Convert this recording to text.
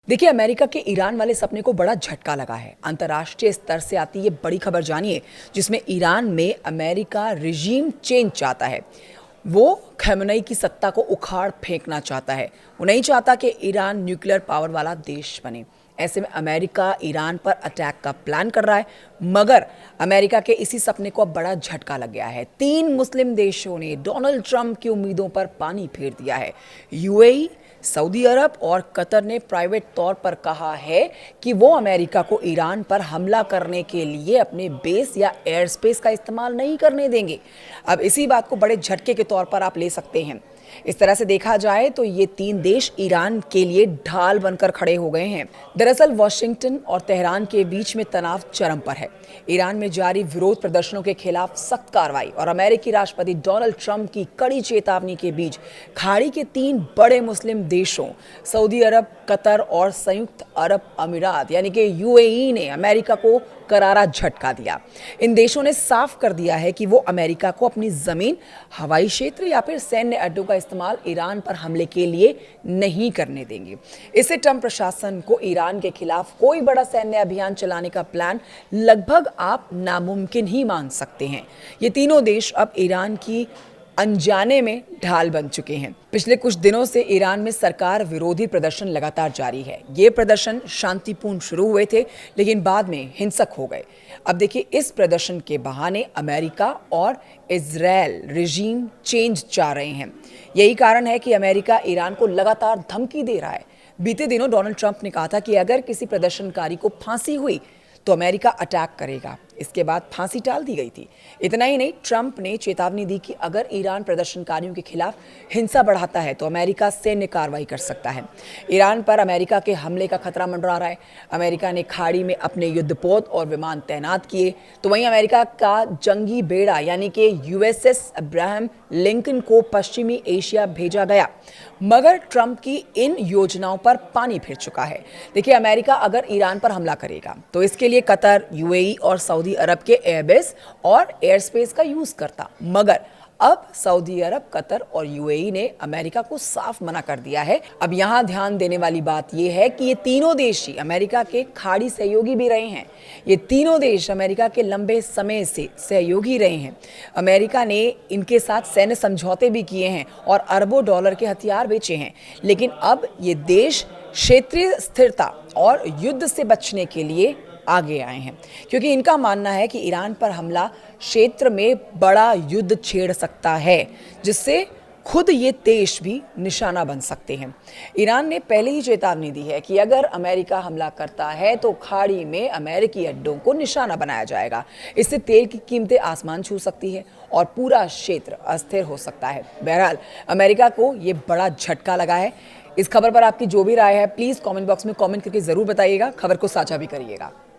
देखिए, अमेरिका के ईरान वाले सपने को बड़ा झटका लगा है। अंतर्राष्ट्रीय स्तर से आती ये बड़ी खबर जानिए, जिसमें ईरान में अमेरिका रिजीम चेंज चाहता है। वो खamenei की सत्ता को उखाड़ फेंकना चाहता है। वो नहीं चाहता कि ईरान न्यूक्लियर पावर वाला देश बने। ऐसे में अमेरिका ईरान पर अटैक का प्लान कर रहा है, मगर अमेरिका के इसी सपने को अब बड़ा झटका लग गया है। 3 मुस्लिम देशों ने डोनाल्ड ट्रंप की उम्मीदों पर पानी फेर दिया है। यूएई, सऊदी अरब और कतर ने प्राइवेट तौर पर कहा है कि वो अमेरिका को ईरान पर हमला करने के लिए अपने बेस या एयर स्पेस का इस्तेमाल नहीं करने देंगे। अब इसी बात को बड़े झटके के तौर पर आप ले सकते हैं। इस तरह से देखा जाए तो ये 3 देश ईरान के लिए ढाल बनकर खड़े हो गए हैं। दरअसल वॉशिंगटन और तेहरान के बीच में तनाव चरम पर है। ईरान में जारी विरोध प्रदर्शनों के खिलाफ सख्त कार्रवाई और अमेरिकी राष्ट्रपति डोनाल्ड ट्रंप की कड़ी चेतावनी के बीच खाड़ी के 3 बड़े मुस्लिम देशों सऊदी अरब, कतर और संयुक्त अरब अमीरात यानी कि यूएई ने अमेरिका को करारा झटका दिया। इन देशों ने साफ कर दिया है कि वो अमेरिका को अपनी जमीन, हवाई क्षेत्र या फिर सैन्य अड्डों का इस्तेमाल ईरान पर हमले के लिए नहीं करने देंगे। इससे ट्रंप प्रशासन को ईरान के खिलाफ कोई बड़ा सैन्य अभियान चलाने का प्लान लगभग आप नामुमकिन ही मान सकते हैं। ये तीनों देश अब ईरान की अनजाने में ढाल बन चुके हैं। पिछले कुछ दिनों से ईरान में सरकार विरोधी प्रदर्शन लगातार जारी है। ये प्रदर्शन शांतिपूर्ण शुरू हुए थे, लेकिन बाद में हिंसक हो गए। अब देखिए, इस प्रदर्शन के बहाने अमेरिका और इजरायल रिजीम चेंज चाह रहे हैं। यही कारण है कि अमेरिका ईरान को लगातार धमकी दे रहा है। बीते दिनों डोनाल्ड ट्रंप ने कहा था कि अगर किसी प्रदर्शनकारी को फांसी हुई तो अमेरिका अटैक करेगा। इसके बाद फांसी टाल दी गई थी। इतना ही नहीं, ट्रंप ने चेतावनी दी कि अगर ईरान प्रदर्शनकारियों के खिलाफ हिंसा बढ़ाता है तो अमेरिका सैन्य कार्रवाई कर सकता है। ईरान पर अमेरिका के हमले का खतरा मंडरा रहा है। अमेरिका ने खाड़ी में अपने युद्धपोत और विमान तैनात किए, तो वहीं अमेरिका का जंगी बेड़ा यानी कि यूएसएस अब्राहम लिंकन को पश्चिमी एशिया भेजा गया, मगर ट्रंप की इन योजनाओं पर पानी फिर चुका है। देखिए, अमेरिका अगर ईरान पर हमला करेगा तो इसके लिए कतर, यूएई और सऊदी अरब के एयरबेस और एयर स्पेस का यूज करता, मगर अब सऊदी अरब, कतर और यूएई ने अमेरिका को साफ मना कर दिया है। अब यहां ध्यान देने वाली बात यह है कि ये तीनों देश ही अमेरिका के खाड़ी सहयोगी भी रहे हैं। ये तीनों देश अमेरिका के लंबे समय से सहयोगी रहे हैं। अमेरिका ने इनके साथ सैन्य समझौते भी किए हैं और अरबों डॉलर के हथियार बेचे हैं, लेकिन अब ये देश क्षेत्रीय स्थिरता और युद्ध से बचने के लिए आगे आए हैं, क्योंकि इनका मानना है कि ईरान पर हमला क्षेत्र में बड़ा युद्ध छेड़ सकता है, जिससे खुद ये देश भी निशाना बन सकते हैं। ईरान ने पहले ही चेतावनी दी है कि अगर अमेरिका हमला करता है तो खाड़ी में अमेरिकी अड्डों को निशाना बनाया जाएगा। इससे तेल की कीमतें आसमान छू सकती है और पूरा क्षेत्र अस्थिर हो सकता है। बहरहाल, अमेरिका को ये बड़ा झटका लगा है। इस खबर पर आपकी जो भी राय है, प्लीज़ कमेंट बॉक्स में कमेंट करके ज़रूर बताइएगा। खबर को साझा भी करिएगा।